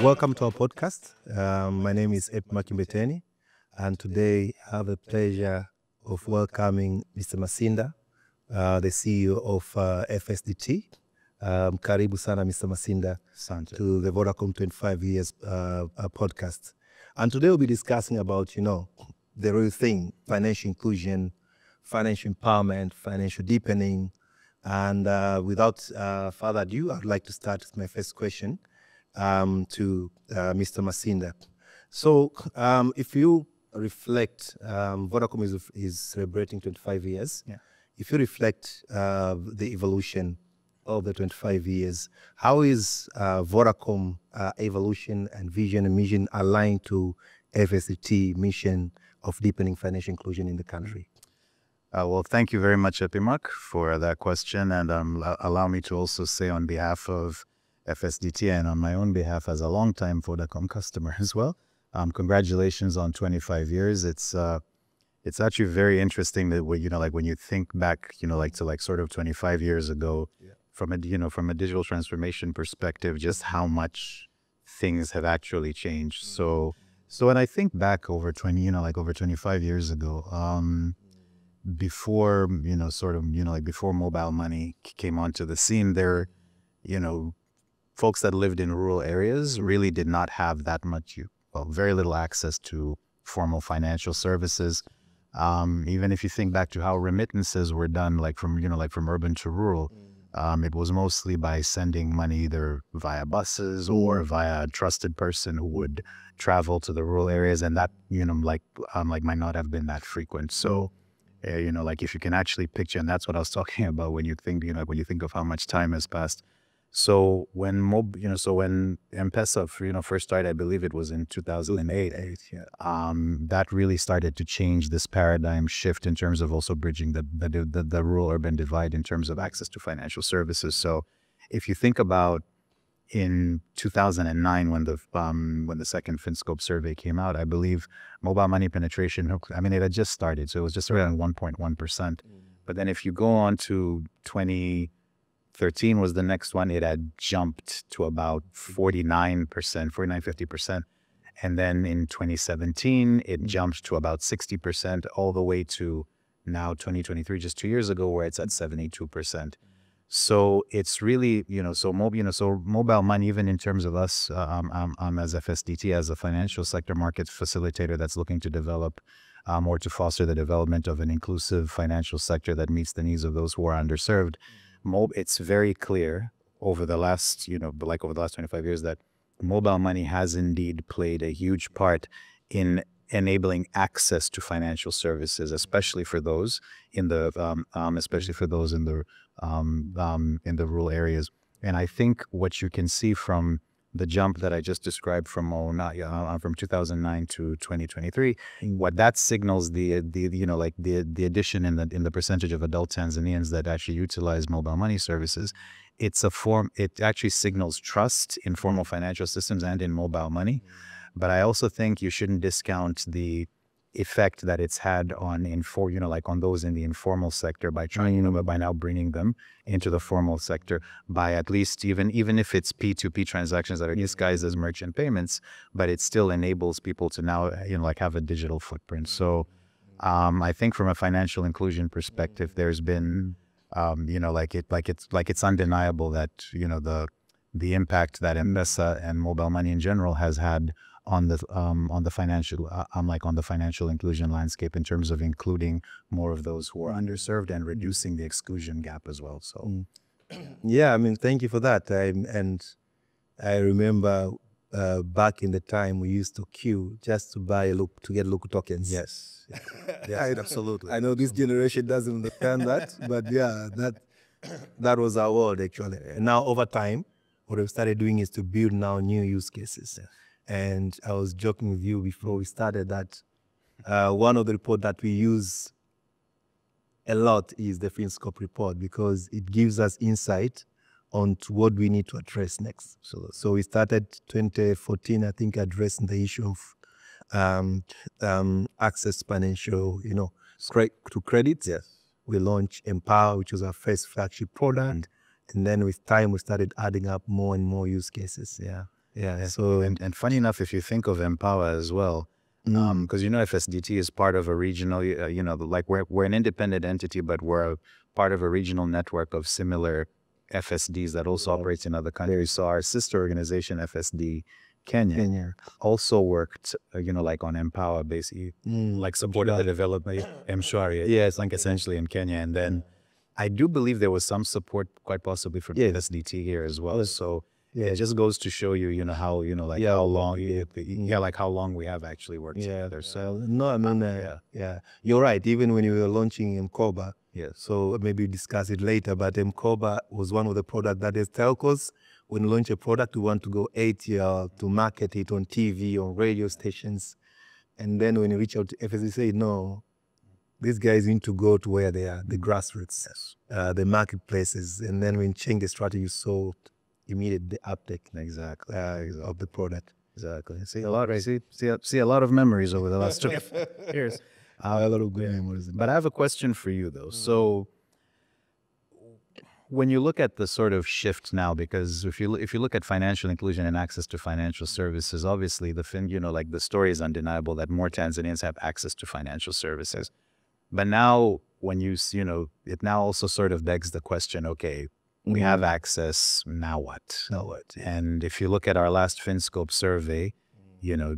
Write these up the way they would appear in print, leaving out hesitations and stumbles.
Welcome to our podcast. My name is Epima Kimbeteni, and today I have the pleasure of welcoming Mr. Masinda, the CEO of FSDT. Karibu sana, Mr. Masinda, to the Vodacom 25 years podcast. And today we'll be discussing about, the real thing, financial inclusion, financial empowerment, financial deepening. And without further ado, I'd like to start with my first question to Mr. Masinda. So if you reflect, Vodacom is celebrating 25 years. Yeah. If you reflect the evolution of the 25 years, how is Vodacom evolution and vision and mission aligned to FSDT mission of deepening financial inclusion in the country? Well, thank you very much, Epimark, for that question. And allow me to also say on behalf of FSDT and on my own behalf as a longtime Vodacom customer as well, congratulations on 25 years. It's actually very interesting that when you think back, to sort of 25 years ago, from a digital transformation perspective, just how much things have actually changed. So when I think back over 25 years ago, before before mobile money came onto the scene, there, folks that lived in rural areas really did not have that much, very little access to formal financial services. Even if you think back to how remittances were done, from urban to rural, it was mostly by sending money either via buses or via a trusted person who would travel to the rural areas, and that might not have been that frequent. So if you can actually picture, and that's what I was talking about when you think of how much time has passed. So when when M-Pesa first started, I believe it was in 2008. That really started to change this paradigm shift in terms of also bridging the rural urban divide in terms of access to financial services. So if you think about in 2009 when the second FinScope survey came out, I believe mobile money penetration, it had just started, so it was just around 1.1%. But then if you go on to 2013 was the next one, it had jumped to about 49%, 50%. And then in 2017, it jumped to about 60%, all the way to now 2023, just 2 years ago, where it's at 72%. So it's really, so mobile money, even in terms of us, as FSDT, as a financial sector market facilitator that's looking to develop or to foster the development of an inclusive financial sector that meets the needs of those who are underserved. It's very clear over the last, over the last 25 years that mobile money has indeed played a huge part in enabling access to financial services, especially for those in the in the rural areas. And I think what you can see from the jump that I just described from 2009 to 2023, what that signals the addition in the percentage of adult Tanzanians that actually utilize mobile money services. It actually signals trust in formal financial systems and in mobile money. But I also think you shouldn't discount the effect that it's had on on those in the informal sector by trying, by now bringing them into the formal sector by at least even if it's P2P transactions that are disguised as merchant payments, but it still enables people to now have a digital footprint. So I think from a financial inclusion perspective, there's been it's undeniable that the impact that M-Pesa and mobile money in general has had on the financial inclusion landscape in terms of including more of those who are underserved and reducing the exclusion gap as well. So, Yeah, thank you for that. I remember back in the time we used to queue just to get local tokens. yes, absolutely. I know this generation doesn't understand that, but yeah, that was our world actually. And now over time, what we've started doing is to build now new use cases. And I was joking with you before we started that one of the reports that we use a lot is the FinScope report, because it gives us insight on to what we need to address next. So we started 2014, I think, addressing the issue of access financial, to credit. Yes. We launched Empower, which was our first flagship product. And then with time, we started adding up more and more use cases. Yeah. Yeah. So And funny enough, if you think of Empower as well, because FSDT is part of a regional, like we're an independent entity, but we're a part of a regional network of similar FSDs that also operates in other countries. So our sister organization, FSD Kenya, also worked, like on Empower, basically, like supported the development M-Shwari. Yeah, it's like essentially in Kenya. And then I do believe there was some support, quite possibly from FSDT here as well. So it just goes to show you, how, like how long, like how long we have actually worked together. So no, I mean, you're right. Even when you were launching Mkoba, so maybe discuss it later, but Mkoba was one of the products that is telcos. When you launch a product, we want to go ATL to market it on TV, on radio stations. And then when you reach out to FSD, say, no, these guys need to go to where they are, the grassroots, the marketplaces. And then when you change the strategy, saw immediate the uptake of the product. Exactly. See a lot of memories over the last 2 years. A lot of good memories. But I have a question for you though. So when you look at the sort of shift now, because if you look at financial inclusion and access to financial services, obviously like the story is undeniable that more Tanzanians have access to financial services. But now when it now also sort of begs the question, okay, we have access, now what? And if you look at our last FinScope survey,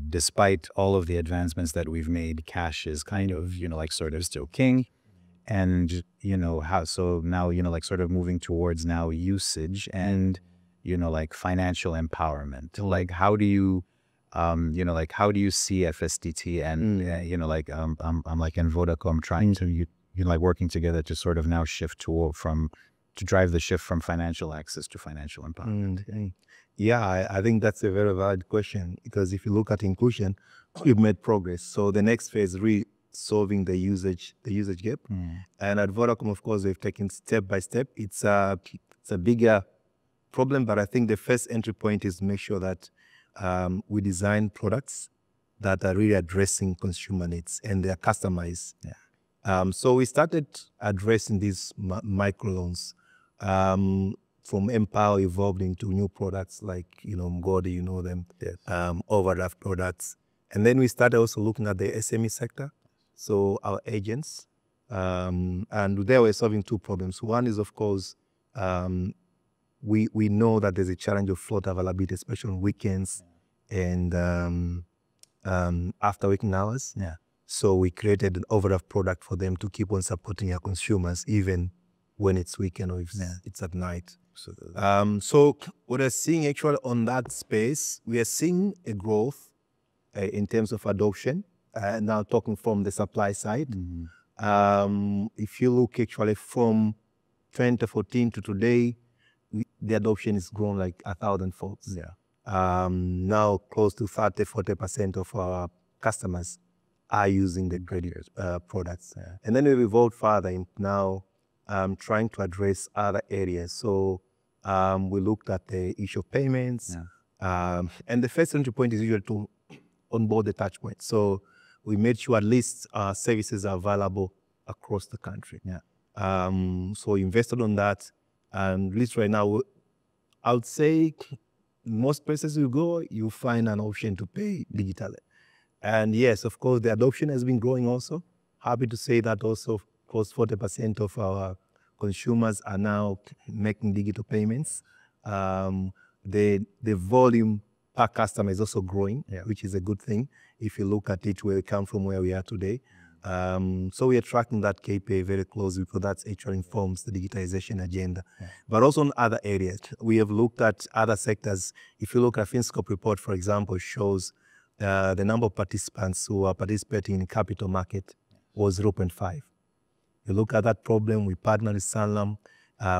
despite all of the advancements that we've made, cash is kind of, like sort of still king. And, so now, like sort of moving towards now usage and, like financial empowerment. Like, how do you, like, how do you see FSDT and, like, I'm like in Vodacom trying to, like working together to sort of now shift to drive the shift from financial access to financial empowerment? Yeah, I think that's a very valid question, because if you look at inclusion, we've made progress. So the next phase is really solving the usage gap. And at Vodacom, of course, we've taken step by step. It's a bigger problem, but I think the first entry point is to make sure that we design products that are really addressing consumer needs and they are customized. So we started addressing these microloans. From Empower evolved into new products like, Mgodi, them, overdraft products. And then we started also looking at the SME sector, so our agents. And there we're solving two problems. One is, of course, we know that there's a challenge of float availability, especially on weekends and after working hours. So we created an overdraft product for them to keep on supporting our consumers, even when it's weekend or if it's at night. So what we're seeing actually on that space, we are seeing a growth in terms of adoption. Now talking from the supply side. If you look actually from 2014 to today, the adoption has grown like 1,000-fold. Now close to 30-40% of our customers are using the credit products. And then we've evolved further in now trying to address other areas. So we looked at the issue of payments. And the first entry point is usually to onboard the touch point. So we made sure at least services are available across the country. So we invested on that. And at least right now, I would say most places you go, you find an option to pay digitally. And yes, of course, the adoption has been growing also. Happy to say that also close 40% of our consumers are now making digital payments. The volume per customer is also growing, which is a good thing if you look at it where we come from, where we are today. So we are tracking that KPI very closely because that actually informs the digitization agenda. But also in other areas, we have looked at other sectors. If you look at FinScope report, for example, shows the number of participants who are participating in capital market was 0.5. You look at that problem, we partnered with Sanlam.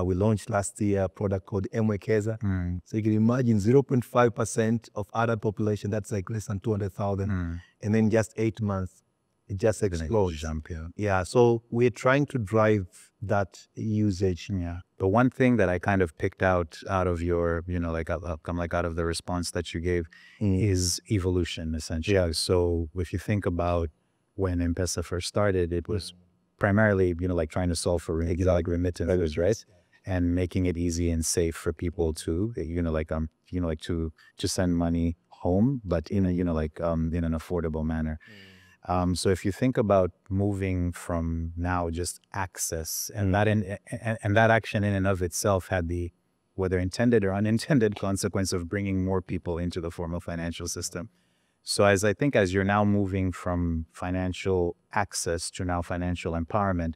We launched last year a product called Mwekeza. So you can imagine 0.5% of adult population, that's like less than 200,000. And then just 8 months, it just explodes. So we're trying to drive that usage. But one thing that I kind of picked out of your, like out of the response that you gave is evolution, essentially. So if you think about when M-Pesa first started, it was primarily, like trying to solve for like remittances, right? and making it easy and safe for people to, to send money home, but in a, in an affordable manner. So if you think about moving from now just access, and that action in and of itself had the, whether intended or unintended, consequence of bringing more people into the formal financial system. So as you're now moving from financial access to now financial empowerment,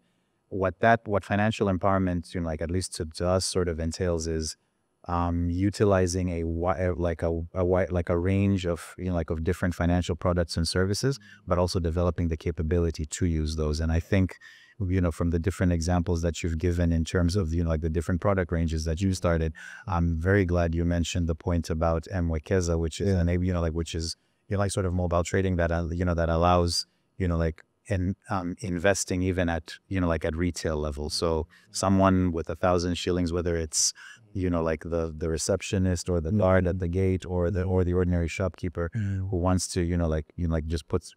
what financial empowerment, at least to us, sort of entails is utilizing a range of, of different financial products and services, but also developing the capability to use those. And I think, from the different examples that you've given in terms of, the different product ranges that you started, I'm very glad you mentioned the point about Mwekeza, which is which is, sort of mobile trading that, that allows, investing even at, at retail level. So someone with 1,000 shillings, whether it's, the receptionist or the guard at the gate or the ordinary shopkeeper who wants to, just put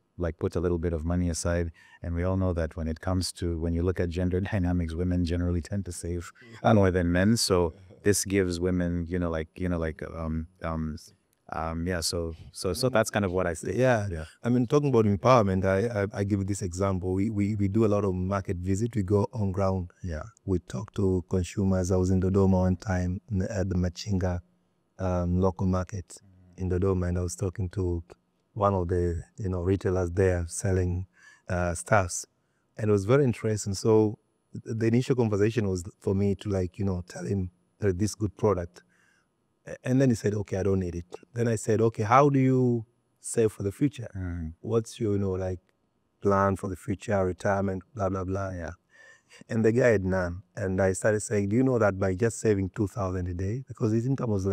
a little bit of money aside. And we all know that when it comes to, when you look at gender dynamics, women generally tend to save more than men. So this gives women, so that's kind of what I say. Yeah. I mean, talking about empowerment, I give you this example. We do a lot of market visit. We go on ground. Yeah. We talk to consumers. I was in Dodoma one time at the Machinga local market in Dodoma, and I was talking to one of the retailers there selling stuffs, and it was very interesting. So the initial conversation was for me to tell him that this good product. And then he said, okay, I don't need it. Then I said, okay, how do you save for the future? What's your, plan for the future, retirement, blah, blah, blah. Yeah. And the guy had none. And I started saying, do you know that by just saving 2,000 a day, because his income was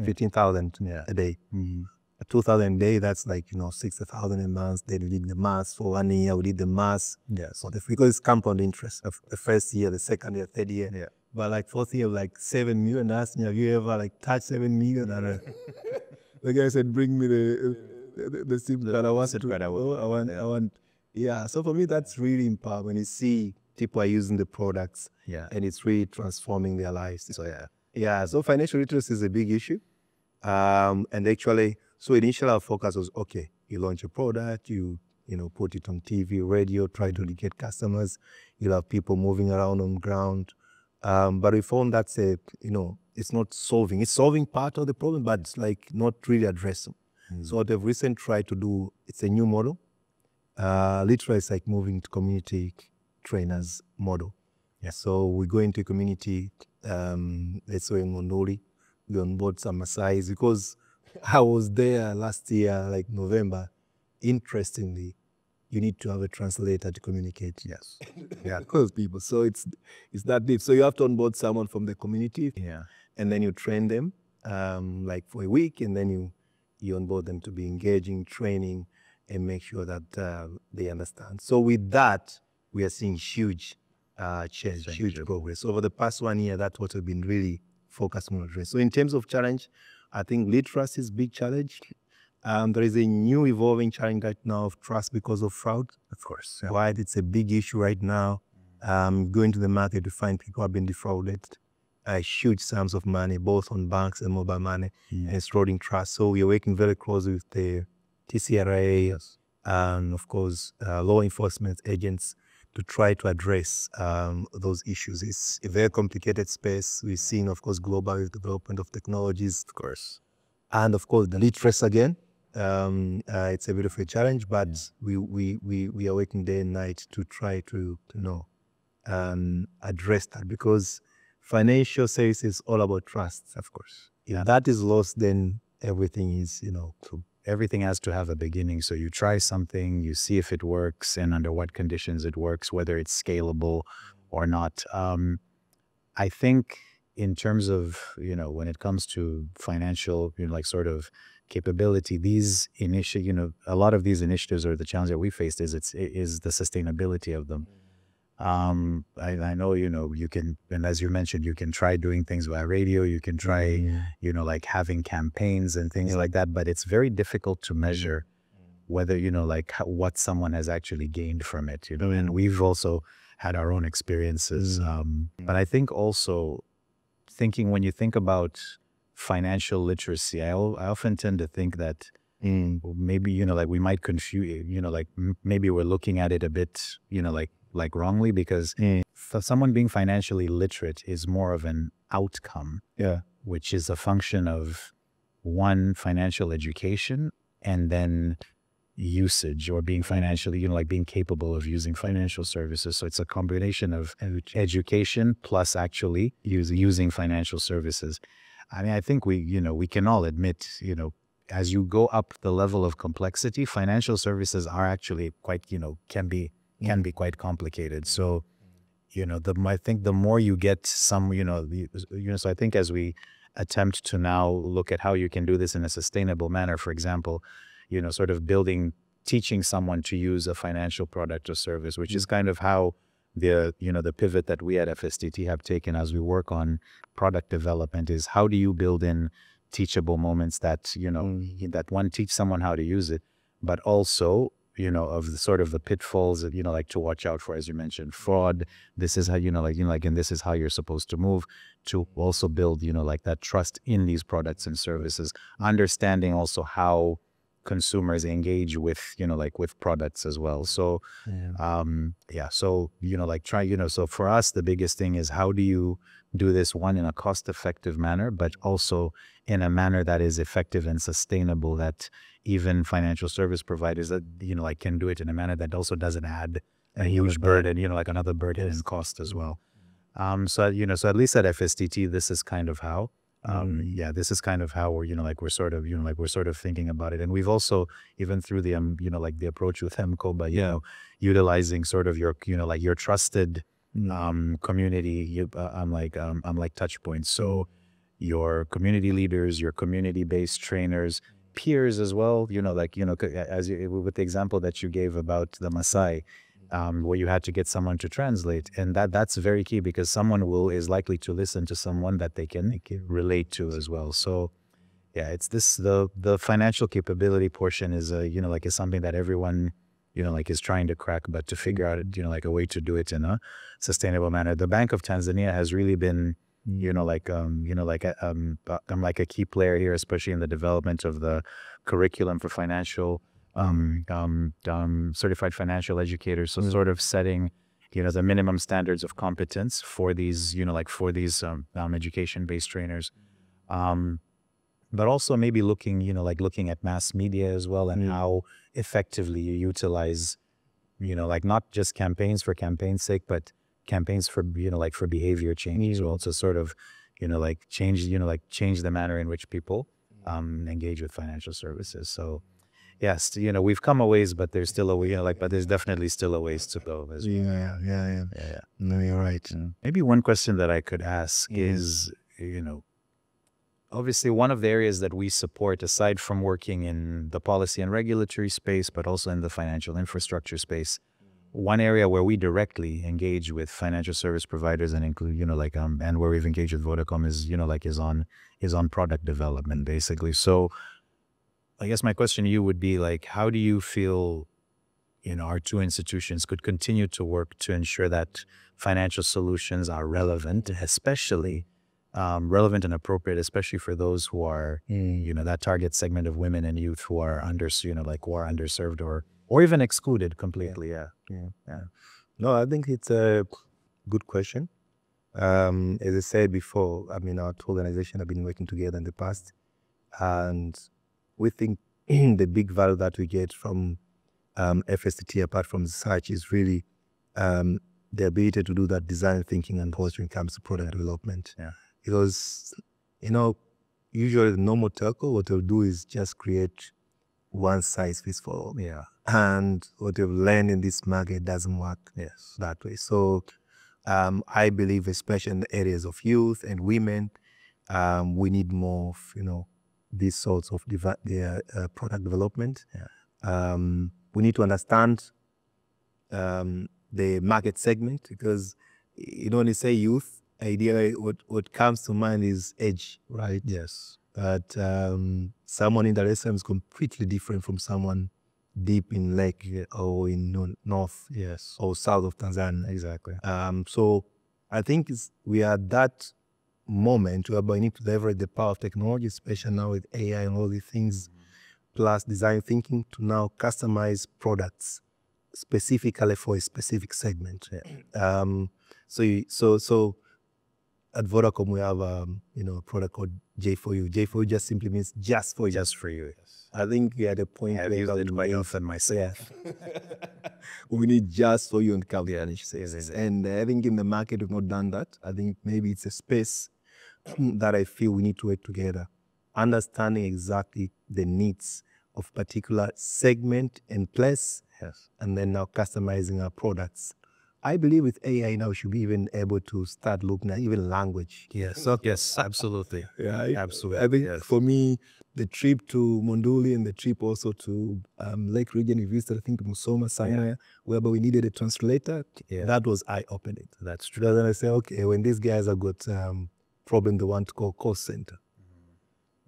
15,000 a day. 2,000 a day, that's 60,000 a month. Then we did the math for 1 year, we did the math. Yeah. So because it's compound interest of the first year, the second year, third year. Yeah. But fourth year, 7 million. Asked me, have you ever touched 7 million? And the guy said, bring me the SIM card. I want. Yeah. So for me, that's really empowering. You see people are using the products, and it's really transforming their lives. So So financial literacy is a big issue, and actually, so initially our focus was, okay, you launch a product, you put it on TV, radio, try to get customers. You'll have people moving around on ground. But we found that's it's not solving. It's solving part of the problem, but it's not really addressing. So what we've recently tried to do, it's a new model. Literally, it's moving to community trainers model. Yeah. So we go into community, let's say in Monduli, we onboard some Maasais, because I was there last year, November. Interestingly, you need to have a translator to communicate. Yes. Yeah, those people. So it's that deep. So you have to onboard someone from the community. Yeah. And then you train them for a week, and then you onboard them to be engaging, training, and make sure that they understand. So with that, we are seeing huge change, huge progress. Over the past 1 year, that's what we've been really focused on addressing. So in terms of challenge, I think literacy is a big challenge. There is a new evolving challenge right now of trust because of fraud. Of course. Yeah. Right? It's a big issue right now. Going to the market to find people who have been defrauded. Huge sums of money, both on banks and mobile money, and it's eroding trust. So we are working very closely with the TCRA and, of course, law enforcement agents to try to address those issues. It's a very complicated space. We've seen, of course, global development of technologies. Of course. And, of course, the literacy again. It's a bit of a challenge, but we are working day and night to try to address that, because financial services is all about trust. Of course. If that is lost, then everything is, everything has to have a beginning. So you try something, you see if it works and under what conditions it works, whether it's scalable or not. I think in terms of, when it comes to financial, sort of capability, these a lot of these initiatives, or the challenge that we faced is the sustainability of them. I know, you can, and as you mentioned, you can try doing things via radio, you can try, having campaigns and things like that, but it's very difficult to measure whether, what someone has actually gained from it, and we've also had our own experiences. But I think also thinking when you think about financial literacy, I often tend to think that maybe, you know, like we might confuse, you know, like maybe we're looking at it a bit, you know, like wrongly, because for someone being financially literate is more of an outcome, which is a function of one, financial education, and then usage, or being financially, you know, like being capable of using financial services. So it's a combination of education plus actually using financial services. I mean, I think we, you know, we can all admit, you know, as you go up the level of complexity, financial services are actually quite, you know, can be quite complicated. So, you know, I think the more you get some, you know, so I think as we attempt to now look at how you can do this in a sustainable manner, for example, you know, sort of teaching someone to use a financial product or service, which is kind of how the pivot that we at FSDT have taken as we work on product development is, how do you build in teachable moments that, you know, that one, teach someone how to use it, but also, you know, of the sort of the pitfalls that, you know, like to watch out for, as you mentioned, fraud. This is how, and this is how you're supposed to move, to also build, you know, like that trust in these products and services, understanding also how consumers engage with, you know, like with products as well. So, so, you know, like so for us, the biggest thing is, how do you do this, one, in a cost-effective manner, but also in a manner that is effective and sustainable, that even financial service providers that, you know, like can do it in a manner that also doesn't add a huge burden, you know, like another burden in cost as well. So, you know, so at least at FSDT, this is kind of how, this is kind of how we're, you know, like we're sort of, you know, like we're sort of thinking about it. And we've also, even through the, you know, like the approach with MCOBA, you know, utilizing sort of your, you know, like your trusted community, I'm like touch points. So your community leaders, your community-based trainers, peers as well, you know, like, you know, as with the example that you gave about the Maasai, where you had to get someone to translate, and that's very key, because someone is likely to listen to someone that they can relate to as well. So yeah, it's the financial capability portion is you know, like is something that everyone, you know, like is trying to crack, but to figure out, you know, like a way to do it in a sustainable manner. The Bank of Tanzania has really been, you know, like I'm like a key player here, especially in the development of the curriculum for financial certified financial educators. So sort of setting, you know, the minimum standards of competence for these, you know, like for these education-based trainers. But also maybe looking, you know, like looking at mass media as well, and how effectively you utilize, you know, like not just campaigns for campaign's sake, but campaigns for, you know, like for behavior change as well, to sort of, you know, like change the manner in which people engage with financial services. So yes, you know, we've come a ways, but there's still a way, you know, like, but there's definitely still a ways to go as well. Yeah. No, you're right. Maybe one question that I could ask is, you know, obviously one of the areas that we support, aside from working in the policy and regulatory space, but also in the financial infrastructure space, one area where we directly engage with financial service providers and include, you know, like, and where we've engaged with Vodacom is, you know, like is on product development, basically. So I guess my question to you would be, like, how do you feel, you know, our two institutions could continue to work to ensure that financial solutions are relevant, especially relevant and appropriate, especially for those who are, you know, that target segment of women and youth who are underserved or even excluded completely. Yeah. No, I think it's a good question. As I said before, I mean, our two organizations have been working together in the past, and we think the big value that we get from FSDT, apart from research, is really the ability to do that design thinking and when it comes to product development. Because, you know, usually the normal telco, what they'll do is just create one size fits for all. And what they've learned in this market doesn't work that way. So I believe, especially in the areas of youth and women, we need more of, you know, these sorts of product development. We need to understand the market segment, because you know, when you say youth, ideally what comes to mind is age, right? But someone in Dar es Salaam is completely different from someone deep in Lake or in north or south of Tanzania. Exactly. So I think we are that moment whereby we need to leverage the power of technology, especially now with AI and all these things, plus design thinking to now customize products specifically for a specific segment. So at Vodacom we have a product called J4U. J4U just simply means just for you. Just for you. Yes. I think we are at a point I've used it quite often myself. We need just for you and Calvianish. And I think in the market we've not done that. I think maybe it's a space that I feel we need to work together, understanding exactly the needs of particular segment and place, and then now customizing our products. I believe with AI now we should be even able to start looking at even language. Yes, yes, absolutely. Absolutely. I think for me, the trip to Monduli and the trip also to Lake Region, we visited, I think, Musoma, Sanya, whereby we needed a translator. That was eye-opening. That's true. Then I say, okay, when these guys have got problem they want to call call center,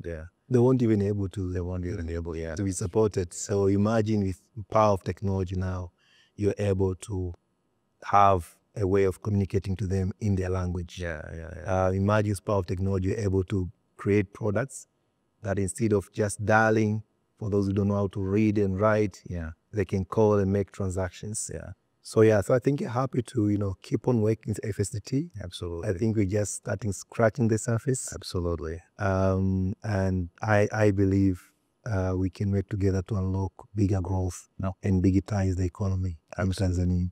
they won't even able to. They won't even able, to be supported. So imagine with the power of technology now, you're able to have a way of communicating to them in their language. Imagine with power of technology, you're able to create products that instead of just dialing, for those who don't know how to read and write, they can call and make transactions. So I think you're happy to keep on working with FSDT. Absolutely. I think we're just starting scratching the surface. Absolutely. And I believe we can work together to unlock bigger growth and digitize the economy in Tanzania.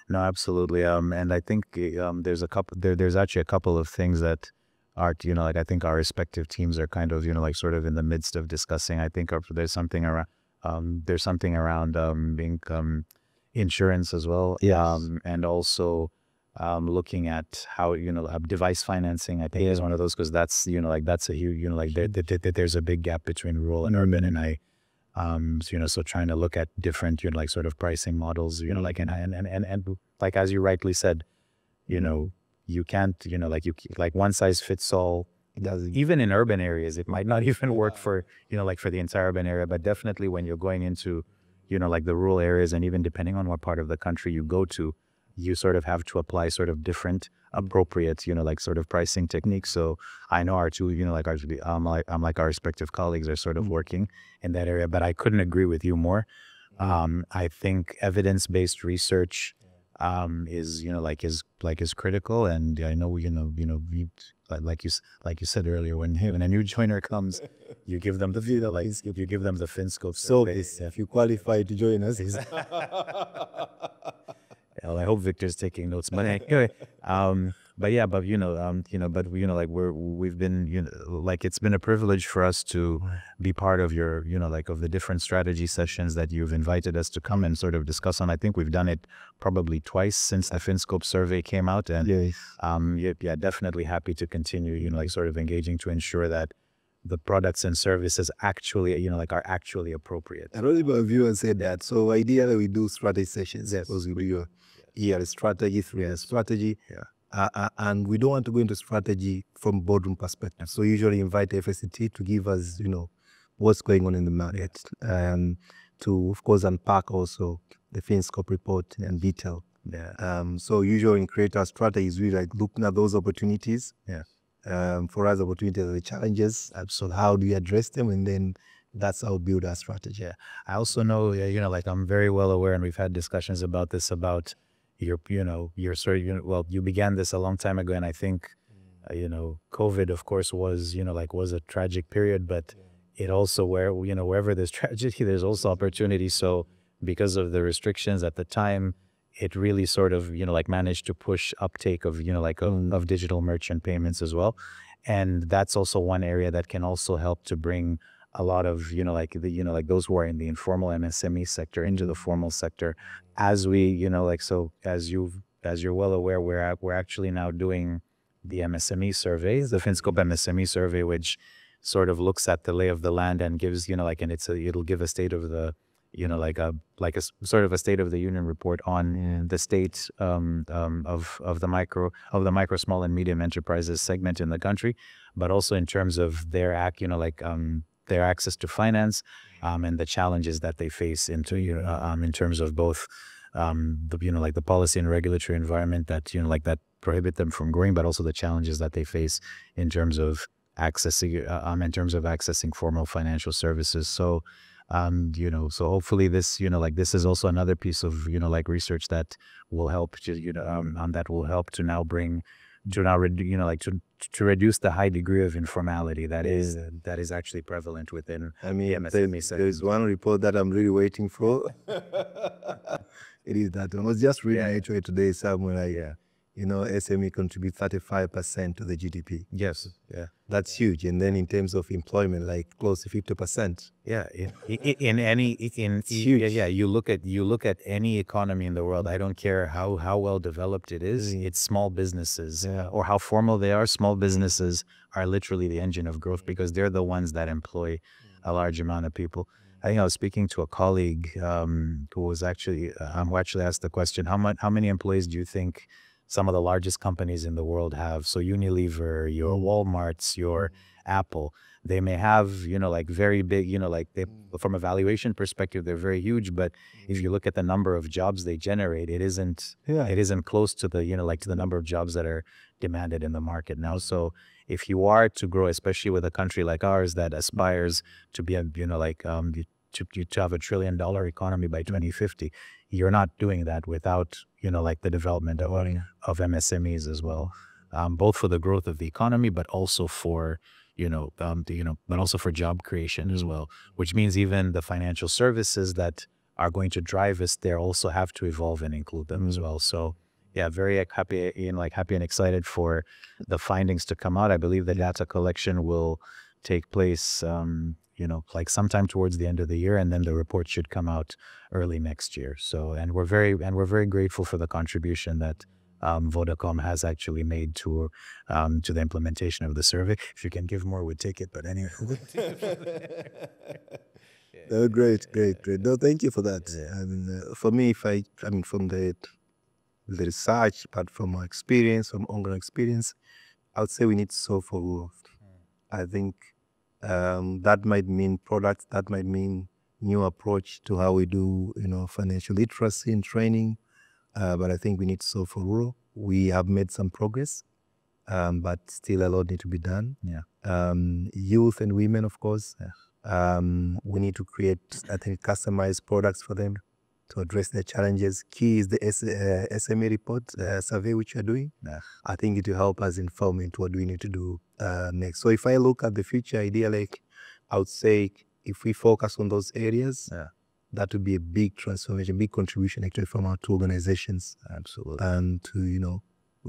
No, absolutely. And I think there's actually a couple of things that are, I think our respective teams are kind of, sort of in the midst of discussing. I think there's something around being insurance as well. And also looking at how, device financing, I think is one of those, because that's, that's a huge, there's a big gap between rural and urban. And so trying to look at different, sort of pricing models, and like, as you rightly said, you can't, one size fits all. Even in urban areas, it might not even work for, for the entire urban area, but definitely when you're going into, the rural areas, and even depending on what part of the country you go to, you sort of have to apply sort of different appropriate, sort of pricing techniques. So I know our two, our respective colleagues are sort of working in that area, but I couldn't agree with you more. I think evidence-based research is is critical, and I know like you said earlier, when a new joiner comes, you give them you give them the FinScope. So if you qualify to join us, well, I hope Victor's taking notes, but anyway, we've been, it's been a privilege for us to be part of your, of the different strategy sessions that you've invited us to come and sort of discuss on. I think we've done it probably twice since the FinScope survey came out, and definitely happy to continue, sort of engaging to ensure that the products and services actually, are actually appropriate. A lot of viewers said that. So ideally we do strategy sessions. Because we do your year strategy, 3 year strategy. And we don't want to go into strategy from boardroom perspective. So usually invite FSDT to give us, what's going on in the market, to, of course, unpack also the FinScope report in detail. So usually in create our strategies, we like looking at those opportunities. For us, opportunities are the challenges. So how do you address them? And then that's how we build our strategy. I also know, I'm very well aware, and we've had discussions about this, about your sort of, you began this a long time ago, and I think, COVID, of course, was, was a tragic period, but it also, wherever there's tragedy, there's also opportunity. So because of the restrictions at the time, it really sort of, managed to push uptake of, of digital merchant payments as well. And that's also one area that can also help to bring a lot of, those who are in the informal MSME sector into the formal sector. As we, so as you're well aware, we're actually now doing the MSME survey, the FinScope MSME survey, which sort of looks at the lay of the land and gives, and it'll give a state of the, a sort of a state of the union report on the state of the micro, small and medium enterprises segment in the country, but also in terms of their their access to finance, and the challenges that they face in terms of both the policy and regulatory environment that prohibit them from growing, but also the challenges that they face in terms of accessing formal financial services. So, so hopefully this, this is also another piece of, research that will help to now bring, to reduce the high degree of informality that is actually prevalent within I mean, the MSME sector. there's one report that I'm really waiting for. It is that I was just reading actually today somewhere SME contribute 35% to the GDP. Yes. Yeah. That's huge. And then in terms of employment, like close to 50%. Yeah. It's huge. Yeah. You look at any economy in the world. I don't care how well developed it is. It's small businesses or how formal they are. Small businesses are literally the engine of growth because they're the ones that employ a large amount of people. I think I was speaking to a colleague who actually asked the question, how many employees do you think some of the largest companies in the world have? So Unilever, your Walmarts, your Apple, they may have, very big, from a valuation perspective, they're very huge. But if you look at the number of jobs they generate, it isn't close to the, to the number of jobs that are demanded in the market now. So if you are to grow, especially with a country like ours that aspires to be to have $1 trillion economy by 2050, you're not doing that without, the development of MSMEs as well, both for the growth of the economy, but also for, but also for job creation as well, which means even the financial services that are going to drive us there also have to evolve and include them as well. So yeah, very happy and excited for the findings to come out. I believe the data collection will take place, sometime towards the end of the year, and then the report should come out early next year. So, and we're very grateful for the contribution that Vodacom has actually made to the implementation of the survey. If you can give more, we'd take it. But anyway. Oh, great. No, thank you for that. I mean, for me, from the research, but from my experience, from ongoing experience, I would say we need to solve for rural. I think that might mean products, that might mean new approach to how we do, financial literacy and training. But I think we need to solve for rural. We have made some progress, but still a lot need to be done. Yeah. Youth and women, of course. Yeah. We need to create, I think, customized products for them to address their challenges. Key is the SME report survey which we are doing. Yeah. I think it will help us inform into what we need to do next. So if I look at the future idea, I would say if we focus on those areas, that would be a big transformation, big contribution actually from our two organizations. Absolutely. And to,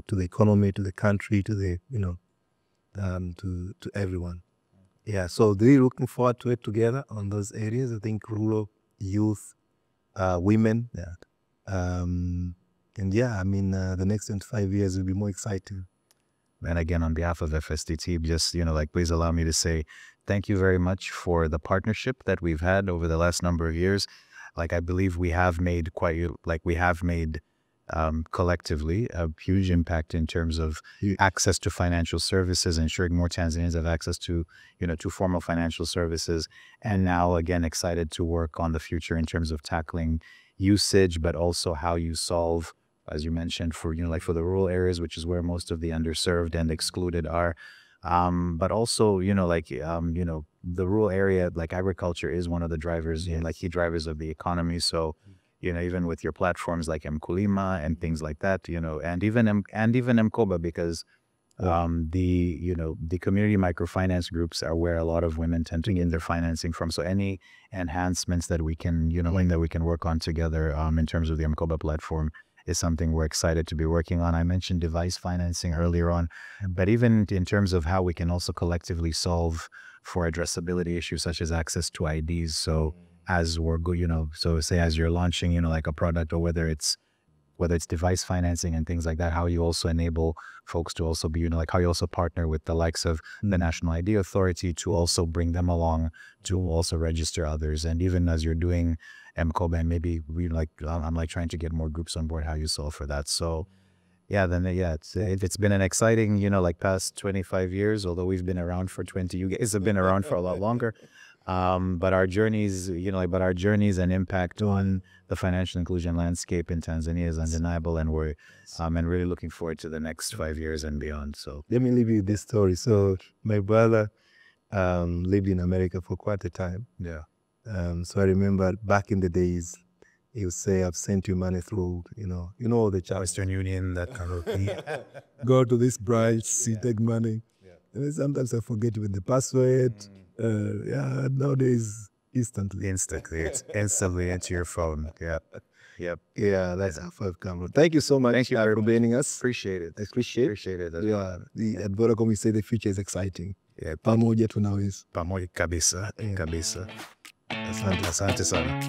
to the economy, to the country, to the, to everyone. Yeah, so really looking forward to it together on those areas. I think rural, youth, women. Yeah. And yeah, I mean, the next 25 years will be more exciting. And again, on behalf of FSDT, just, please allow me to say thank you very much for the partnership that we've had over the last number of years. I believe we have made collectively a huge impact in terms of access to financial services, ensuring more Tanzanians have access to, to formal financial services. And now, again, excited to work on the future in terms of tackling usage, but also how you solve, as you mentioned, for, for the rural areas, which is where most of the underserved and excluded are. But also, the rural area, agriculture is one of the drivers, key drivers of the economy. So, even with your platforms like Mkulima and things like that, and even Mkoba, because the community microfinance groups are where a lot of women tend to get their financing from. So any enhancements that we can, that we can work on together in terms of the Mkoba platform is something we're excited to be working on. I mentioned device financing earlier on, but even in terms of how we can also collectively solve for addressability issues such as access to IDs. So as we're so say as you're launching, a product, or whether it's device financing and things like that, how you also enable folks to also be, how you also partner with the likes of the National ID Authority to also bring them along to also register others. And even as you're doing Mkoba, and maybe I'm trying to get more groups on board, how you solve for that. So it's been an exciting, past 25 years, although we've been around for 20, you guys have been around for a lot longer. But our journeys, but our journeys and impact on the financial inclusion landscape in Tanzania is undeniable, and we're and really looking forward to the next 5 years and beyond. So let me leave you this story. So my brother lived in America for quite a time. yeah. So I remember back in the days, he would say, "I've sent you money through, all the charges. Western Union, that kind of thing. Go to this branch, take money." And then sometimes I forget with the password. Nowadays, instantly. It's instantly into your phone. Yeah. Yep. Yeah, that's how I've come. Thank you so much. Thank you for joining us. Appreciate it. Appreciate it. At Vodacom, we say the future is exciting. Yeah. Pamoja tunaweza. Pamoja kabisa. Kabisa. Asante sana.